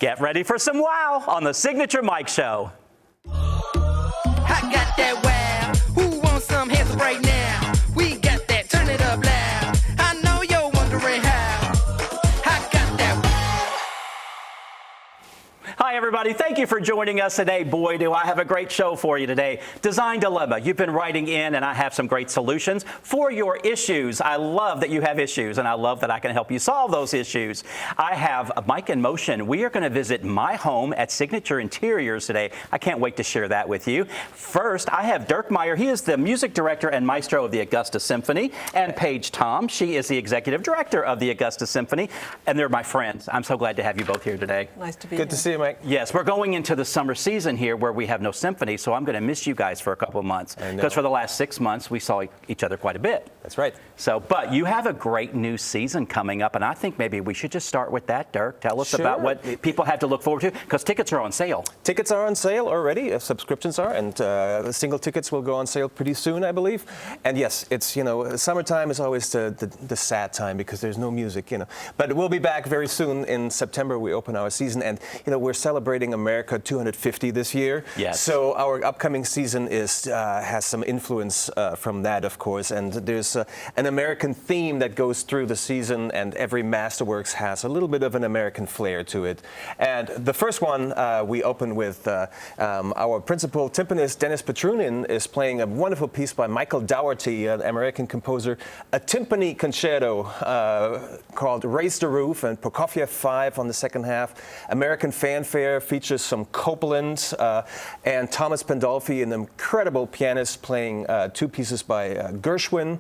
Get ready for some wow on the Signature Mike Show. I got that wow. Who wants some hands up right now? We got that. Turn it up loud. I know you're wondering how. I got that wow. Hi, everybody. Thank you for joining us today. Boy, do I have a great show for you today. Design Dilemma. You've been writing in, and I have some great solutions for your issues. I love that you have issues, and I love that I can help you solve those issues. I have Mike in Motion. We are going to visit my home at Signature Interiors today. I can't wait to share that with you. First, I have Dirk Meyer. He is the music director and maestro of the Augusta Symphony, and Paige Tom. She is the executive director of the Augusta Symphony, and they're my friends. I'm so glad to have you both here today. Nice to be here. Good to see you, Mike. Yes, we're going into the summer season here where we have no symphony, so I'm going to miss you guys for a couple of months. Because for the last 6 months, we saw each other quite a bit. That's right. So, but you have a great new season coming up, and I think maybe we should just start with that, Dirk. Tell us about what people have to look forward to, because tickets are on sale. Tickets are on sale already, subscriptions are, and the single tickets will go on sale pretty soon, I believe. And yes, it's, summertime is always the sad time because there's no music, But we'll be back very soon. In September, we open our season, and, we're celebrating America 250 this year. Yes. So our upcoming season has some influence from that, of course, and there's an American theme that goes through the season, and every Masterworks has a little bit of an American flair to it. And the first one we open with our principal timpanist Dennis Petrunin is playing a wonderful piece by Michael Dougherty, an American composer, a timpani concerto called Raise the Roof, and Prokofiev 5 on the second half. American fanfare features some Copeland and Thomas Pandolfi, an incredible pianist, playing two pieces by Gershwin.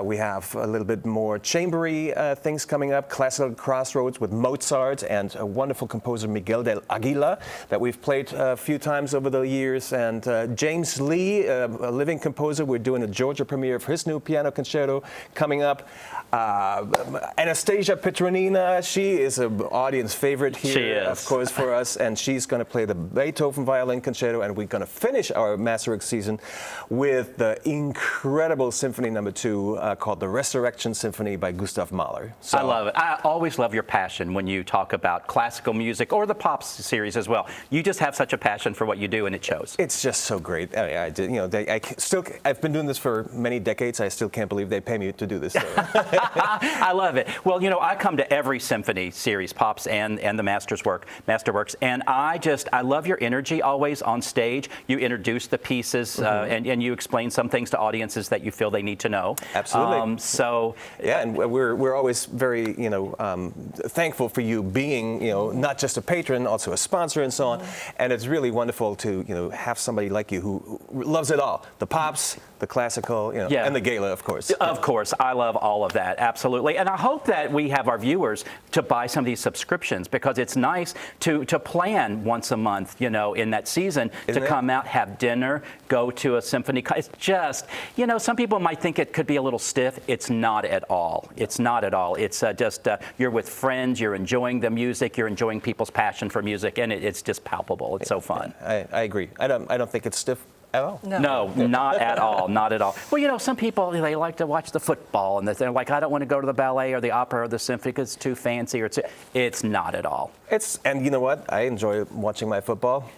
We have a little bit more chambery things coming up, Classical Crossroads with Mozart and a wonderful composer, Miguel del Aguila, that we've played a few times over the years. And James Lee, a living composer, we're doing a Georgia premiere of his new piano concerto coming up. Anastasia Petronina, she is an audience favorite here, of course, for us, and she's going to play the Beethoven Violin Concerto, and we're going to finish our Masterworks season with the incredible Symphony No. 2 called the Resurrection Symphony by Gustav Mahler. So, I love it. I always love your passion when you talk about classical music or the pop series as well. You just have such a passion for what you do, and it shows. It's just so great. I did, I've been doing this for many decades. I still can't believe they pay me to do this. I love it. Well, I come to every symphony series, Pops and the Masterworks, and I love your energy always on stage. You introduce the pieces and you explain some things to audiences that you feel they need to know. Absolutely. Yeah, and we're always very thankful for you being not just a patron, also a sponsor and so on. And it's really wonderful to have somebody like you who loves it all: the pops, the classical, and the gala, of course. Of course, I love all of that, absolutely. And I hope that we have our viewers to buy some of these subscriptions, because it's nice to plan once a month, in that season, to come out, have dinner, go to a symphony. It's just, some people might think it could be a little stiff. It's not at all. It's not at all. It's just you're with friends, you're enjoying the music, you're enjoying people's passion for music, and it's just palpable. It's so fun. I agree. I don't think it's stiff at all. No, not at all. Not at all. Well, some people, they like to watch the football, and they're like, I don't want to go to the ballet or the opera or the symphony because it's too fancy. It's not at all. And you know what? I enjoy watching my football.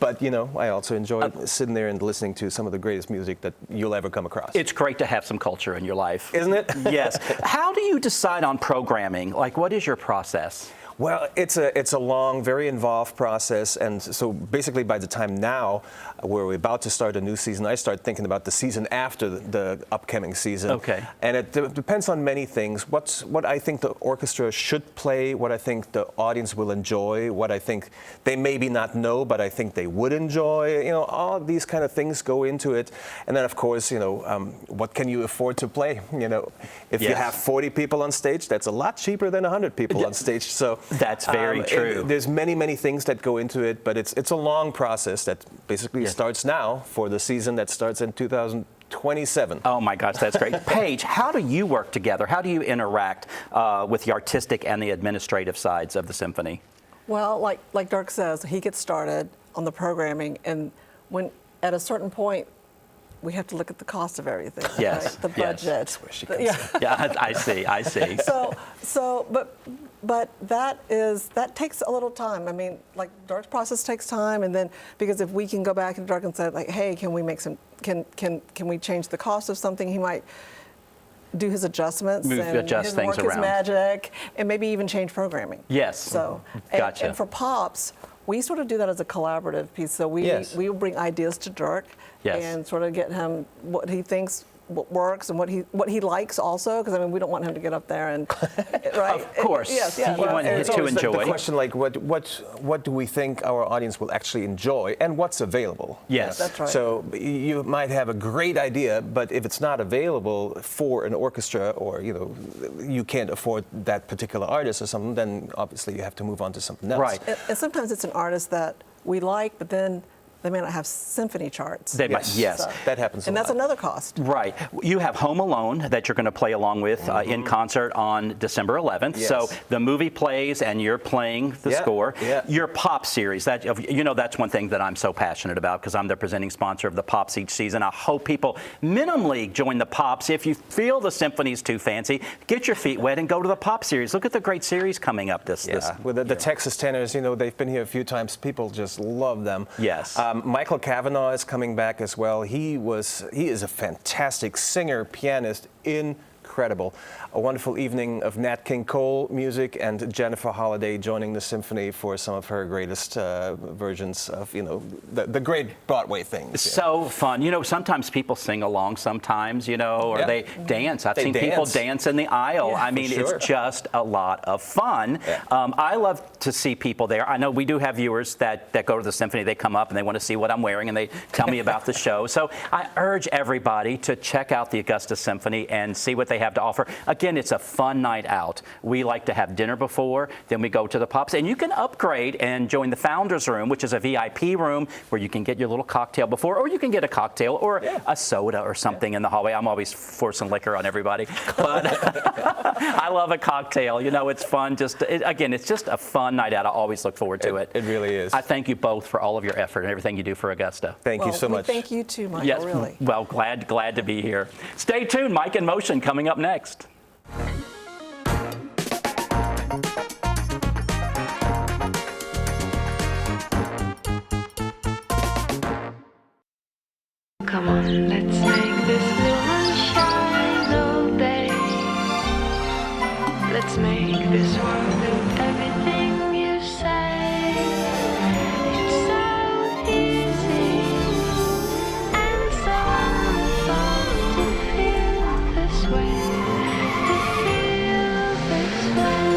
But, I also enjoy sitting there and listening to some of the greatest music that you'll ever come across. It's great to have some culture in your life. Isn't it? Yes. How do you decide on programming? What is your process? Well, it's a long, very involved process, and so basically by the time now, where we're about to start a new season, I start thinking about the season after the upcoming season. Okay. And it depends on many things. What I think the orchestra should play, what I think the audience will enjoy, what I think they maybe not know, but I think they would enjoy. All of these kind of things go into it. And then, of course, what can you afford to play? If you have 40 people on stage, that's a lot cheaper than 100 people on stage. So that's very true. There's many things that go into it, but it's a long process that basically starts now for the season that starts in 2027. Oh my gosh, that's great. Paige, how do you work together? How do you interact with the artistic and the administrative sides of the symphony? Well, like Dirk says, he gets started on the programming, and when at a certain point, we have to look at the cost of everything. Yes, right? The yes. budget. That's where she comes Yeah. Yeah, I see. But that takes a little time. I mean, like Dirk's process takes time, and then because if we can go back and Dirk and say like, hey, can we make some, can we change the cost of something? He might do his adjustments Adjust his things work his around. magic, and maybe even change programming. Yes. So, Gotcha. and for Pops, we sort of do that as a collaborative piece. So we Yes. will bring ideas to Dirk Yes. and sort of get him what he thinks what works and what he likes also, because I mean we don't want him to get up there and right. Of course. Yes. Yeah. You want him It's to always the enjoy. question, like, what do we think our audience will actually enjoy, and what's available? Yes. That's right. So you might have a great idea, but if it's not available for an orchestra, or you can't afford that particular artist or something, then obviously you have to move on to something else. Right. And sometimes it's an artist that we like, but then they may not have symphony charts. They might- yes. That happens a And that's lot. another cost. Right. You have Home Alone that you're going to play along with in concert on December 11th. Yes. So the movie plays and you're playing the Yeah, score. yeah. Your Pop series, that's one thing that I'm so passionate about because I'm the presenting sponsor of the Pops each season. I hope people minimally join the Pops. If you feel the symphony's too fancy, get your feet wet and go to the Pop series. Look at the great series coming up this With the Texas tenors, they've been here a few times. People just love them. Yes. Michael Cavanaugh is coming back as well. He is a fantastic singer, pianist, incredible. A wonderful evening of Nat King Cole music and Jennifer Holliday joining the symphony for some of her greatest versions of the great Broadway things. So fun. Sometimes people sing along sometimes, or Yeah. they dance. I've They seen people dance. dance in the aisle. Yeah, I mean, for sure. it's just a lot of fun. Yeah. I love to see people there. I know we do have viewers that go to the symphony. They come up and they want to see what I'm wearing and they tell me about the show. So I urge everybody to check out the Augusta Symphony and see what they have to offer. Again, it's a fun night out. We like to have dinner before, then we go to the Pops. And you can upgrade and join the Founders Room, which is a VIP room where you can get your little cocktail before, or you can get a cocktail or a soda or something in the hallway. I'm always forcing liquor on everybody. But I love a cocktail. It's fun. It's just a fun night out. I always look forward to it. It really is. I thank you both for all of your effort and everything you do for Augusta. Thank you so much. Thank you too, Michael, Yes, really. well, glad to be here. Stay tuned. Mike in Motion coming up next. Come on, let's make this blue one shine all day. Let's make this world do everything you say. It's so easy and so fun to feel this way. To feel this way.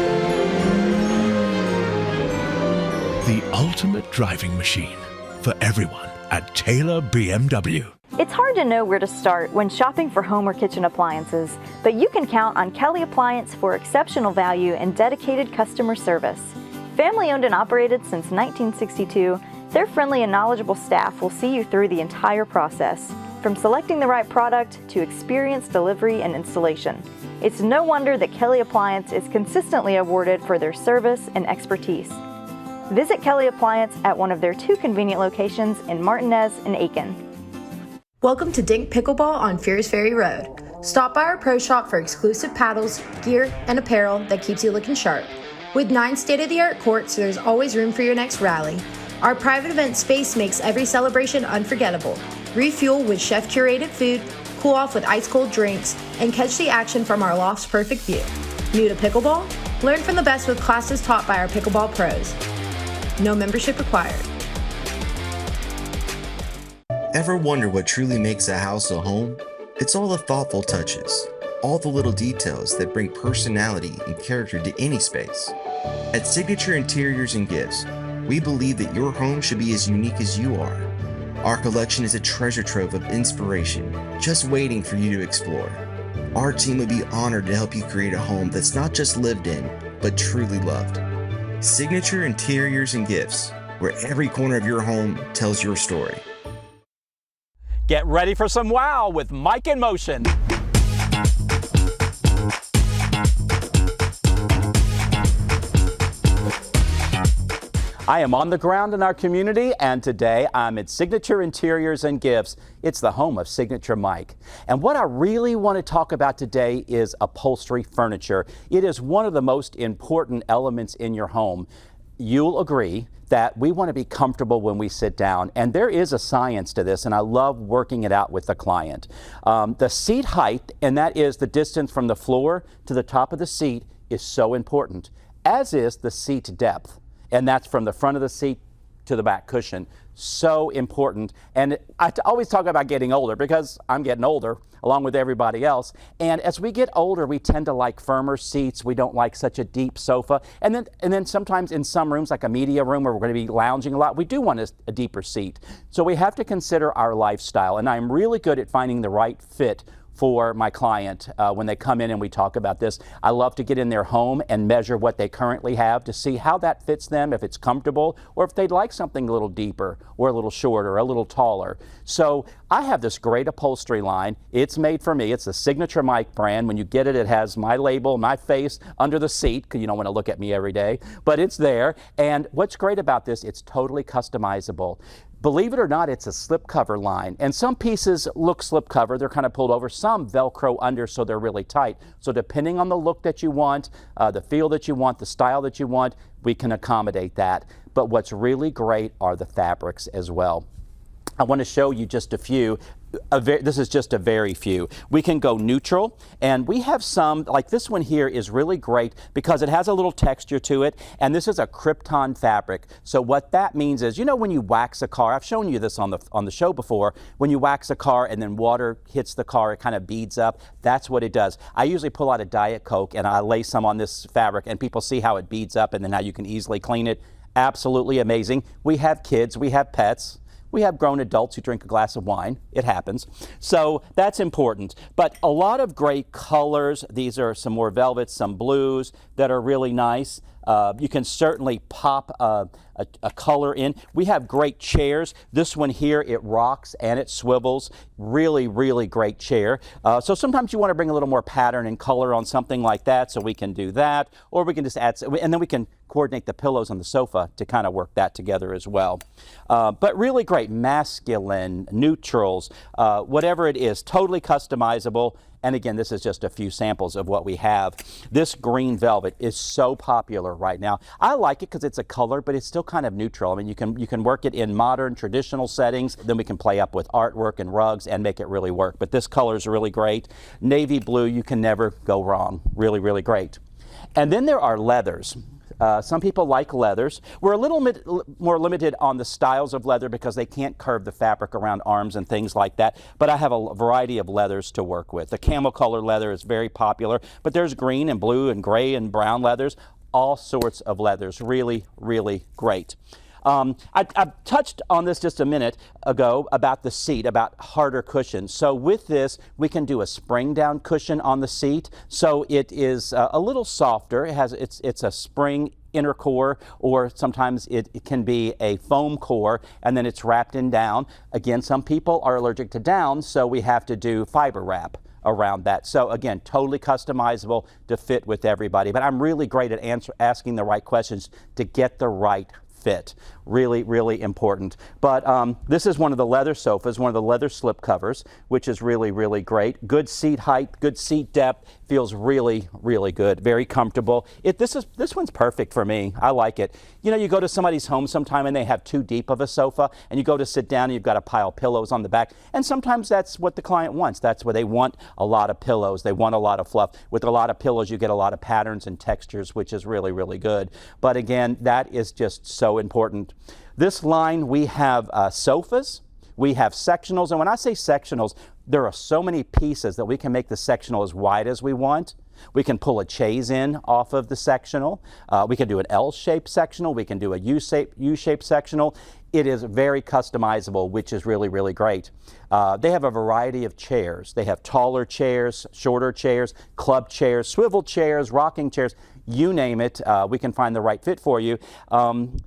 The ultimate driving machine for everyone at Taylor BMW. It's hard to know where to start when shopping for home or kitchen appliances, but you can count on Kelly Appliance for exceptional value and dedicated customer service. Family owned and operated since 1962, their friendly and knowledgeable staff will see you through the entire process, from selecting the right product to experienced delivery and installation. It's no wonder that Kelly Appliance is consistently awarded for their service and expertise. Visit Kelly Appliance at one of their 2 convenient locations in Martinez and Aiken. Welcome to Dink Pickleball on Fears Ferry Road. Stop by our pro shop for exclusive paddles, gear, and apparel that keeps you looking sharp. With 9 state-of-the-art courts, there's always room for your next rally. Our private event space makes every celebration unforgettable. Refuel with chef-curated food, cool off with ice-cold drinks, and catch the action from our loft's perfect view. New to pickleball? Learn from the best with classes taught by our pickleball pros. No membership required. Ever wonder what truly makes a house a home? It's all the thoughtful touches, all the little details that bring personality and character to any space. At Signature Interiors and Gifts, we believe that your home should be as unique as you are. Our collection is a treasure trove of inspiration, just waiting for you to explore. Our team would be honored to help you create a home that's not just lived in, but truly loved. Signature Interiors and Gifts, where every corner of your home tells your story. Get ready for some wow with Mike in Motion. I am on the ground in our community, and today I'm at Signature Interiors and Gifts. It's the home of Signature Mike. And what I really want to talk about today is upholstery furniture. It is one of the most important elements in your home. You'll agree that we want to be comfortable when we sit down, and there is a science to this, and I love working it out with the client. The seat height, and that is the distance from the floor to the top of the seat, is so important, as is the seat depth, and that's from the front of the seat to the back cushion. So important. And I always talk about getting older because I'm getting older along with everybody else. And as we get older, we tend to like firmer seats. We don't like such a deep sofa. And then sometimes in some rooms, like a media room where we're going to be lounging a lot, we do want a deeper seat. So we have to consider our lifestyle. And I'm really good at finding the right fit for my client when they come in and we talk about this. I love to get in their home and measure what they currently have to see how that fits them, if it's comfortable, or if they'd like something a little deeper or a little shorter, a little taller. So I have this great upholstery line. It's made for me. It's the Signature Mike brand. When you get it, it has my label, my face under the seat, because you don't want to look at me every day, but it's there. And what's great about this, it's totally customizable. Believe it or not, it's a slipcover line. And some pieces look slipcover, they're kind of pulled over. Some Velcro under, so they're really tight. So depending on the look that you want, the feel that you want, the style that you want, we can accommodate that. But what's really great are the fabrics as well. I want to show you just a few. This is just a very few. We can go neutral, and we have some, like this one here is really great because it has a little texture to it, and this is a Krypton fabric. So what that means is, you know, when you wax a car, I've shown you this on the show before, when you wax a car and then water hits the car, it kind of beads up. That's what it does. I usually pull out a Diet Coke and I lay some on this fabric, and people see how it beads up and then how you can easily clean it. Absolutely amazing. We have kids, we have pets. We have grown adults who drink a glass of wine. It happens. So that's important. But a lot of great colors. These are some more velvets, some blues that are really nice. You can certainly pop a color in. We have great chairs. This one here, it rocks and it swivels. Really, really great chair. So sometimes you want to bring a little more pattern and color on something like that, so we can do that. Or we can just add, and then we can coordinate the pillows on the sofa to kind of work that together as well. But really great, masculine, neutrals, whatever it is, totally customizable. And again, this is just a few samples of what we have. This green velvet is so popular right now. I like it because it's a color, but it's still kind of neutral. I mean, you can work it in modern, traditional settings. Then we can play up with artwork and rugs and make it really work. But this color is really great. Navy blue, you can never go wrong. Really, really great. And then there are leathers. Some people like leathers. We're a little bit more limited on the styles of leather because they can't curve the fabric around arms and things like that. But I have a variety of leathers to work with. The camel color leather is very popular, but there's green and blue and gray and brown leathers, all sorts of leathers. Really, really great. I touched on this just a minute ago about the seat, about harder cushions. So with this, we can do a spring down cushion on the seat. So it is a little softer. It's a spring inner core, or sometimes it can be a foam core, and then it's wrapped in down. Again, some people are allergic to down, so we have to do fiber wrap around that. So again, totally customizable to fit with everybody. But I'm really great at asking the right questions to get the right fit. Really, really important. But this is one of the leather sofas, one of the leather slip covers, which is really, really great. Good seat height, good seat depth, feels really, really good. Very comfortable. This one's perfect for me. I like it. You know, you go to somebody's home sometime and they have too deep of a sofa, and you go to sit down and you've got a pile of pillows on the back. And sometimes that's what the client wants. That's where they want a lot of pillows. They want a lot of fluff. With a lot of pillows, you get a lot of patterns and textures, which is really, really good. But again, that is just so important. This line, we have sofas, we have sectionals, and when I say sectionals, there are so many pieces that we can make the sectional as wide as we want. We can pull a chaise in off of the sectional. We can do an L-shaped sectional. We can do a U-shaped sectional. It is very customizable, which is really, really great. They have a variety of chairs. They have taller chairs, shorter chairs, club chairs, swivel chairs, rocking chairs. You name it, we can find the right fit for you.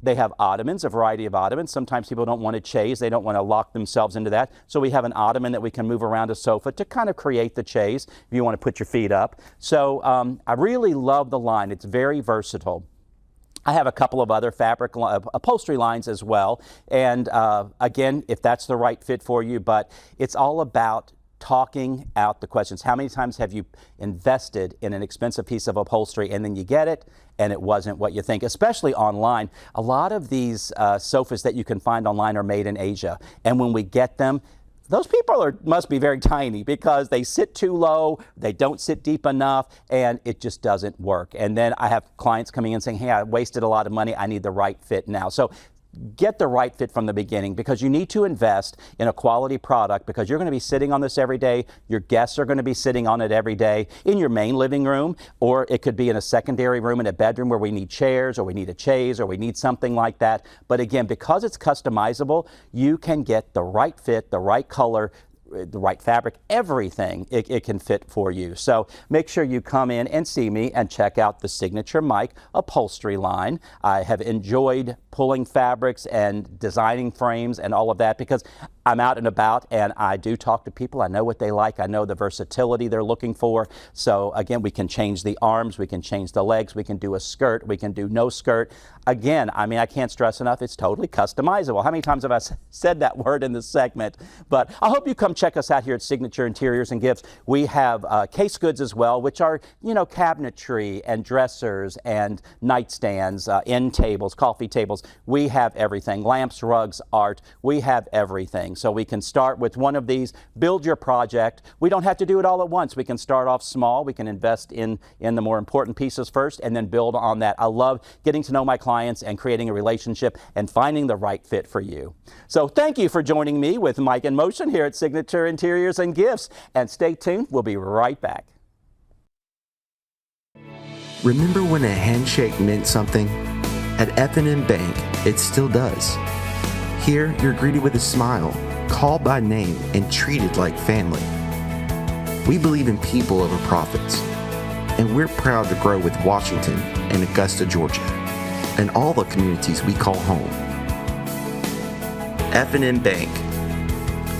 They have ottomans, a variety of ottomans. Sometimes people don't want a chaise. They don't want to lock themselves into that. So we have an ottoman that we can move around a sofa to kind of create the chaise if you want to put your feet up. So I really love the line. It's very versatile. I have a couple of other fabric upholstery lines as well. And again, if that's the right fit for you, but it's all about talking out the questions. How many times have you invested in an expensive piece of upholstery and then you get it and it wasn't what you think, especially online? A lot of these sofas that you can find online are made in Asia. And when we get them, those people must be very tiny because they sit too low, they don't sit deep enough, and it just doesn't work. And then I have clients coming in saying, hey, I wasted a lot of money, I need the right fit now. So get the right fit from the beginning, because you need to invest in a quality product, because you're going to be sitting on this every day. Your guests are going to be sitting on it every day in your main living room, or it could be in a secondary room in a bedroom where we need chairs or we need a chaise or we need something like that. But again, because it's customizable, you can get the right fit, the right color, the right fabric, everything it can fit for you. So make sure you come in and see me and check out the Signature Mike upholstery line. I have enjoyed pulling fabrics and designing frames and all of that because I'm out and about and I do talk to people. I know what they like. I know the versatility they're looking for. So again, we can change the arms, we can change the legs, we can do a skirt, we can do no skirt. Again, I mean, I can't stress enough, it's totally customizable. How many times have I said that word in this segment? But I hope you come check us out here at Signature Interiors and Gifts. We have case goods as well, which are, you know, cabinetry and dressers and nightstands, end tables, coffee tables. We have everything. Lamps, rugs, art, we have everything. So we can start with one of these, build your project. We don't have to do it all at once. We can start off small. We can invest in the more important pieces first and then build on that. I love getting to know my clients and creating a relationship and finding the right fit for you. So thank you for joining me with Mike in Motion here at Signature Interiors and Gifts. And stay tuned. We'll be right back. Remember when a handshake meant something? At F&M Bank, it still does. Here, you're greeted with a smile, called by name, and treated like family. We believe in people over profits, and we're proud to grow with Washington and Augusta, Georgia, and all the communities we call home. F&M Bank,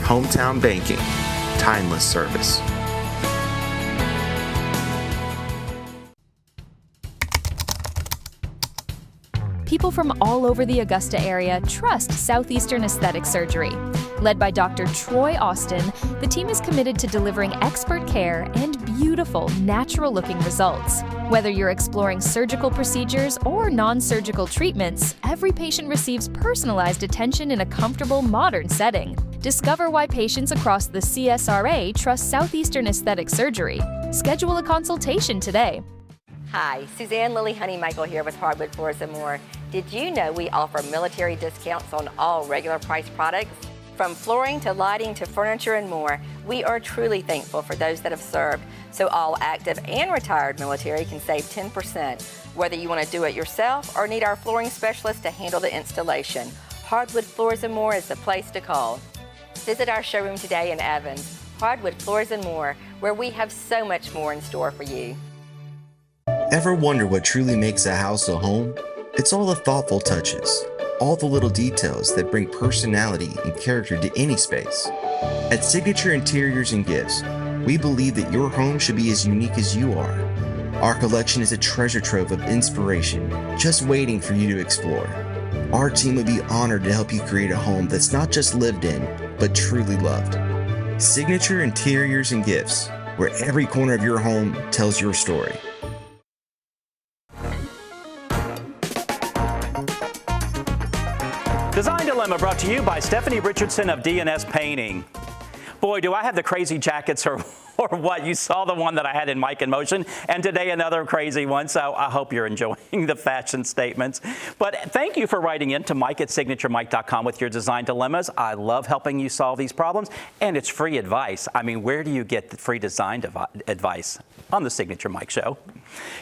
hometown banking, timeless service. People from all over the Augusta area trust Southeastern Aesthetic Surgery. Led by Dr. Troy Austin, the team is committed to delivering expert care and beautiful, natural-looking results. Whether you're exploring surgical procedures or non-surgical treatments, every patient receives personalized attention in a comfortable, modern setting. Discover why patients across the CSRA trust Southeastern Aesthetic Surgery. Schedule a consultation today. Hi, Suzanne Lily Honey-Michael here with Hardwood Floors & More. Did you know we offer military discounts on all regular price products? From flooring to lighting to furniture and more, we are truly thankful for those that have served, so all active and retired military can save 10%. Whether you want to do it yourself or need our flooring specialist to handle the installation, Hardwood Floors & More is the place to call. Visit our showroom today in Evans, Hardwood Floors & More, where we have so much more in store for you. Ever wonder what truly makes a house a home? It's all the thoughtful touches, all the little details that bring personality and character to any space. At Signature Interiors and Gifts, we believe that your home should be as unique as you are. Our collection is a treasure trove of inspiration, just waiting for you to explore. Our team would be honored to help you create a home that's not just lived in, but truly loved. Signature Interiors and Gifts, where every corner of your home tells your story. Design Dilemma brought to you by Stephanie Richardson of DNS Painting. Boy, do I have the crazy jackets or what? You saw the one that I had in Mike in Motion, and today another crazy one, so I hope you're enjoying the fashion statements. But thank you for writing in to Mike@signaturemike.com with your design dilemmas. I love helping you solve these problems, and it's free advice. I mean, where do you get the free design advice? On the Signature Mike Show.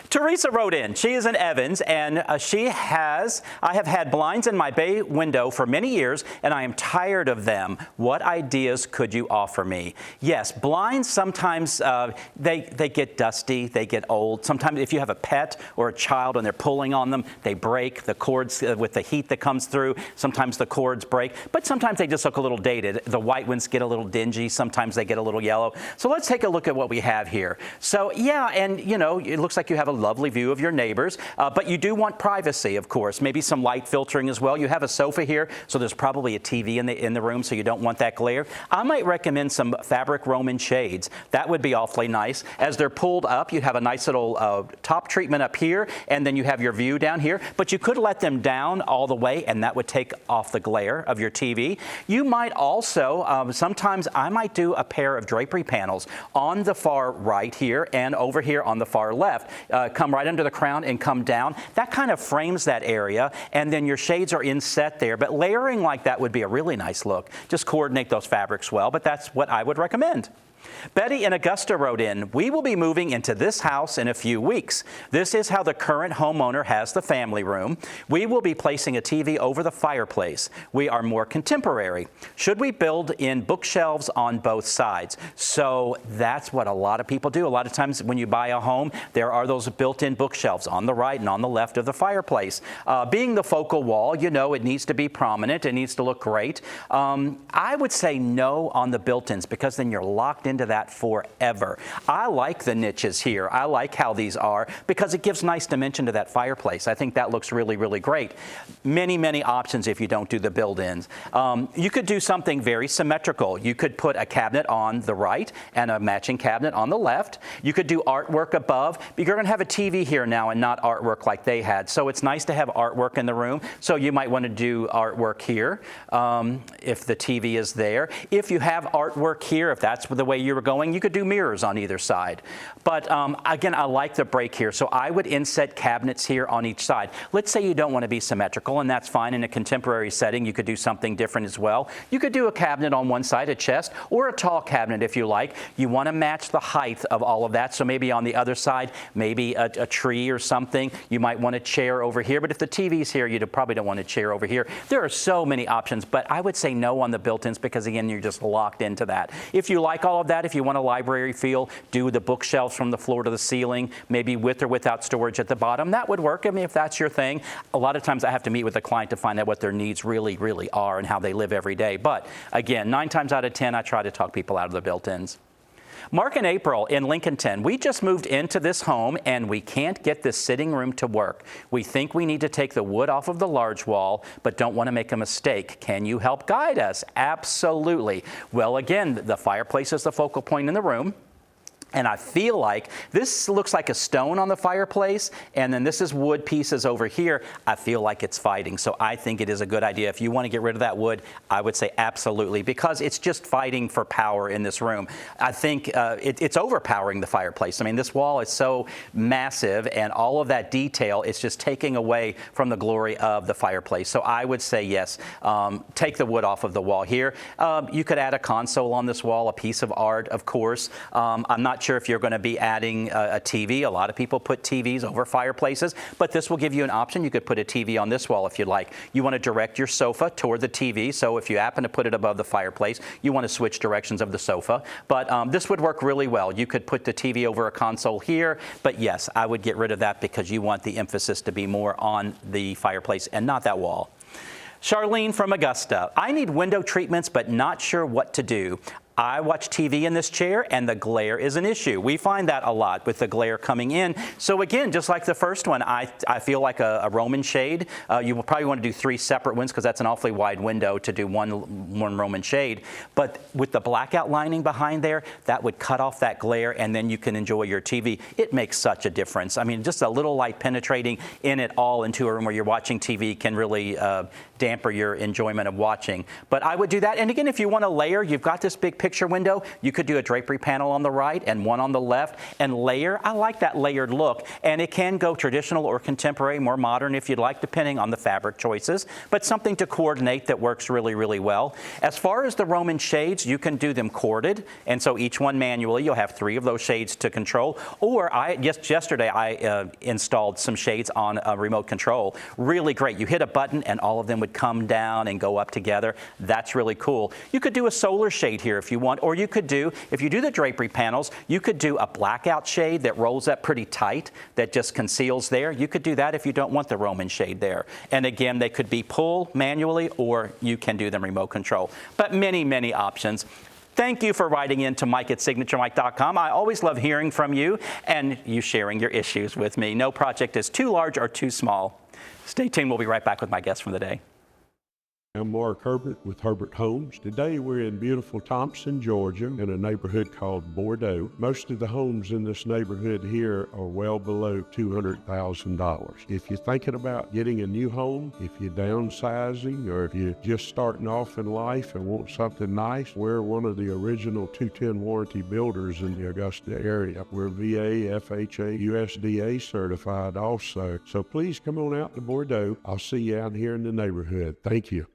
Teresa wrote in. She is in Evans, and I have had blinds in my bay window for many years, and I am tired of them. What ideas could you offer me? Yes, blinds sometimes sometimes they get dusty, they get old. Sometimes if you have a pet or a child and they're pulling on them, they break. The cords with the heat that comes through, sometimes the cords break, but sometimes they just look a little dated. The white ones get a little dingy. Sometimes they get a little yellow. So let's take a look at what we have here. So yeah, and you know, it looks like you have a lovely view of your neighbors, but you do want privacy, of course. Maybe some light filtering as well. You have a sofa here, so there's probably a TV in the room, so you don't want that glare. I might recommend some fabric Roman shades. That would be awfully nice. As they're pulled up, you have a nice little top treatment up here, and then you have your view down here. But you could let them down all the way, and that would take off the glare of your TV. You might also, sometimes I might do a pair of drapery panels on the far right here and over here on the far left. Come right under the crown and come down. That kind of frames that area, and then your shades are inset there. But layering like that would be a really nice look. Just coordinate those fabrics well, but that's what I would recommend. Betty in Augusta wrote in, we will be moving into this house in a few weeks. This is how the current homeowner has the family room. We will be placing a TV over the fireplace. We are more contemporary. Should we build in bookshelves on both sides? So that's what a lot of people do. A lot of times when you buy a home, there are those built-in bookshelves on the right and on the left of the fireplace. Being the focal wall, you know, it needs to be prominent. It needs to look great. I would say no on the built-ins because then you're locked into that forever. I like the niches here. I like how these are because it gives nice dimension to that fireplace. I think that looks really, really great. Many, many options if you don't do the build-ins. You could do something very symmetrical. You could put a cabinet on the right and a matching cabinet on the left. You could do artwork above, but you're going to have a TV here now and not artwork like they had. So it's nice to have artwork in the room. So you might want to do artwork here if the TV is there. If you have artwork here, if that's the way you were going, you could do mirrors on either side. But again, I like the break here. So I would inset cabinets here on each side. Let's say you don't want to be symmetrical, and that's fine. In a contemporary setting, you could do something different as well. You could do a cabinet on one side, a chest, or a tall cabinet if you like. You want to match the height of all of that. So maybe on the other side, maybe a tree or something. You might want a chair over here. But if the TV's here, you probably don't want a chair over here. There are so many options, but I would say no on the built-ins because, again, you're just locked into that. If you like all of that, if you want a library feel, do the bookshelves from the floor to the ceiling, maybe with or without storage at the bottom. That would work. I mean, if that's your thing. A lot of times I have to meet with a client to find out what their needs really, really are and how they live every day. But again, 9 times out of 10, I try to talk people out of the built-ins. Mark and April in Lincolnton, we just moved into this home and we can't get this sitting room to work. We think we need to take the wood off of the large wall, but don't want to make a mistake. Can you help guide us? Absolutely. Well, again, the fireplace is the focal point in the room. And I feel like this looks like a stone on the fireplace, and then this is wood pieces over here. I feel like it's fighting, so I think it is a good idea. If you want to get rid of that wood, I would say absolutely, because it's just fighting for power in this room. I think it's overpowering the fireplace. I mean, this wall is so massive, and all of that detail is just taking away from the glory of the fireplace. So I would say yes, take the wood off of the wall here. You could add a console on this wall, a piece of art, of course. I'm not sure if you're going to be adding a TV. A lot of people put TVs over fireplaces, but this will give you an option. You could put a TV on this wall if you'd like. You want to direct your sofa toward the TV, so if you happen to put it above the fireplace, you want to switch directions of the sofa. But this would work really well. You could put the TV over a console here, but yes, I would get rid of that because you want the emphasis to be more on the fireplace and not that wall. Charlene from Augusta, I need window treatments, but not sure what to do. I watch TV in this chair and the glare is an issue. We find that a lot with the glare coming in. So again, just like the first one, I feel like a Roman shade. You will probably want to do 3 separate ones because that's an awfully wide window to do one Roman shade. But with the blackout lining behind there, that would cut off that glare and then you can enjoy your TV. It makes such a difference. I mean, just a little light penetrating in it all into a room where you're watching TV can really dampen your enjoyment of watching. But I would do that. And again, if you want to layer, you've got this big picture window, you could do a drapery panel on the right and one on the left and layer. I like that layered look, and it can go traditional or contemporary, more modern if you'd like, depending on the fabric choices, but something to coordinate that works really, really well. As far as the Roman shades, you can do them corded, and so each one manually, you'll have 3 of those shades to control, or yesterday I installed some shades on a remote control. Really great. You hit a button and all of them would come down and go up together. That's really cool. You could do a solar shade here if you want. Or you could do, if you do the drapery panels, you could do a blackout shade that rolls up pretty tight that just conceals there. You could do that if you don't want the Roman shade there. And again, they could be pull manually, or you can do them remote control. But many, many options. Thank you for writing in to Mike@signaturemike.com. I always love hearing from you and you sharing your issues with me. No project is too large or too small. Stay tuned. We'll be right back with my guest from the day. I'm Mark Herbert with Herbert Homes. Today we're in beautiful Thompson, Georgia, in a neighborhood called Bordeaux. Most of the homes in this neighborhood here are well below $200,000. If you're thinking about getting a new home, if you're downsizing, or if you're just starting off in life and want something nice, we're one of the original 210 warranty builders in the Augusta area. We're VA, FHA, USDA certified also. So please come on out to Bordeaux. I'll see you out here in the neighborhood. Thank you.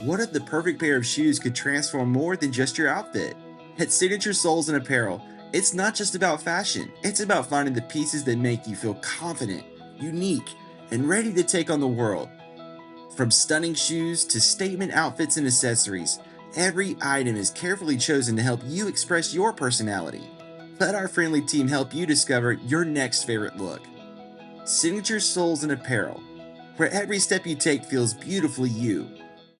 What if the perfect pair of shoes could transform more than just your outfit? At Signature Soles and Apparel, it's not just about fashion. It's about finding the pieces that make you feel confident, unique, and ready to take on the world. From stunning shoes to statement outfits and accessories, every item is carefully chosen to help you express your personality. Let our friendly team help you discover your next favorite look. Signature Soles and Apparel, where every step you take feels beautifully you.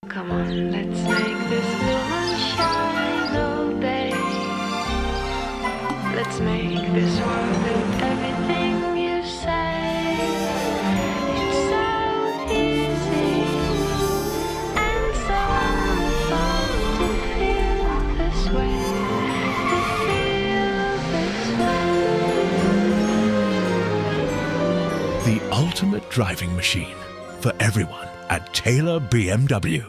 Come on, let's make this moon shine all day. Let's make this world with everything you say. It's so easy and so fun to feel this way. To feel this way. The ultimate driving machine for everyone at Taylor BMW.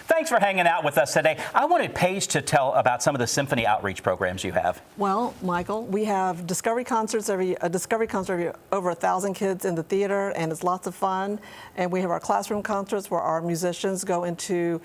Thanks for hanging out with us today. I wanted Paige to tell about some of the symphony outreach programs you have. Well, Michael, we have Discovery Concerts every over 1,000 kids in the theater, and it's lots of fun. And we have our classroom concerts where our musicians go into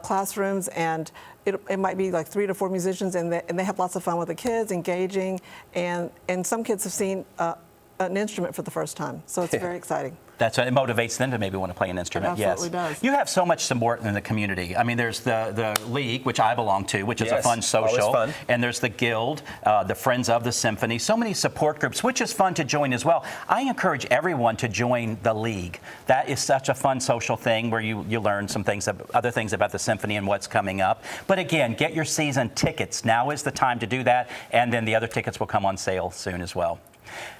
classrooms, and it might be like 3 to 4 musicians, and they have lots of fun with the kids, engaging, and some kids have seen an instrument for the first time, so it's very exciting. It motivates them to maybe want to play an instrument. It absolutely does. You have so much support in the community. I mean, there's the League, which I belong to, which is a fun social. Fun. And there's the Guild, the Friends of the Symphony, so many support groups, which is fun to join as well. I encourage everyone to join the League. That is such a fun social thing where you learn some things, other things about the symphony and what's coming up. But again, get your season tickets. Now is the time to do that, and then the other tickets will come on sale soon as well.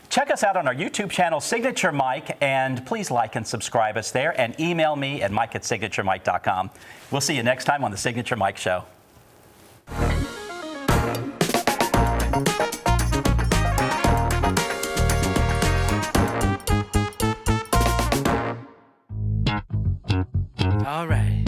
Check us out on our YouTube channel, Signature Mike, and please like and subscribe us there, and email me at mike@signaturemike.com. We'll see you next time on the Signature Mike Show. All right.